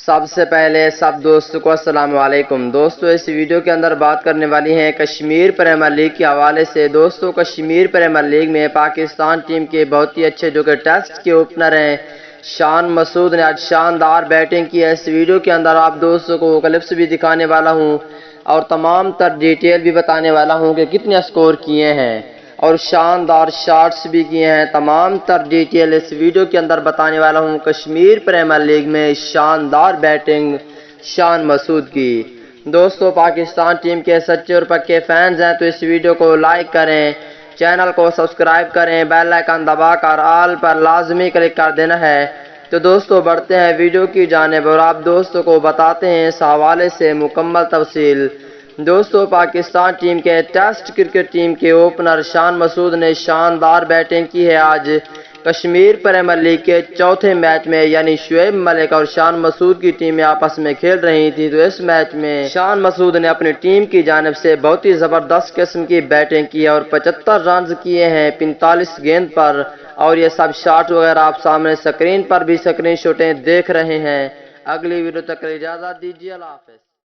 سب سے پہلے سب دوستوں کو السلام علیکم۔ دوستوں اس ویڈیو کے اندر بات کرنے والی ہیں کشمیر پریمیئر لیگ کے حوالے سے۔ دوستوں کشمیر پریمیئر لیگ میں پاکستان ٹیم کے بہت ہی اچھے جو کہ ٹیسٹ کے اوپنر ہیں شان مسعود نے آج شاندار بیٹنگ کی ہے۔ اس ویڈیو کے اندر آپ دوستوں کو کلپس بھی دکھانے والا ہوں اور تمام تر ڈیٹیل بھی بتانے والا ہوں کہ کتنے سکور کیے ہیں اور شاندار شاٹس بھی کیے ہیں۔ تمام تر ڈیٹیل اس ویڈیو کے اندر بتانے والا ہوں۔ کشمیر پریمیئر لیگ میں شاندار بیٹنگ شان مسعود کی۔ دوستو پاکستان ٹیم کے سچے اور پکے فینز ہیں تو اس ویڈیو کو لائک کریں، چینل کو سبسکرائب کریں، بیل آئیکن دبا کر آل پر لازمی کلک کر دینا ہے۔ تو دوستو بڑھتے ہیں ویڈیو کی جانب اور آپ دوستوں کو بتاتے ہیں اس حوالے سے مکمل تفصیل۔ دوستو پاکستان ٹیم کے ٹیسٹ کرکٹ ٹیم کے اوپنر شان مسعود نے شاندار بیٹنگ کی ہے۔ آج کشمیر پریمیئر لیگ کے چوتھے میچ میں یعنی شعیب ملک اور شان مسعود کی ٹیمیں آپس میں کھیل رہی تھی، تو اس میچ میں شان مسعود نے اپنی ٹیم کی جانب سے بہت ہی زبردست قسم کی بیٹنگ کی اور 75 رنز کیے ہیں 45 گیند پر، اور یہ سب شاٹ وغیرہ آپ سامنے سکرین پر بھی سکرین شاٹیں دیکھ رہے ہیں۔ اگلی ویڈیو تک اجازت دیجیے، اللہ حافظ۔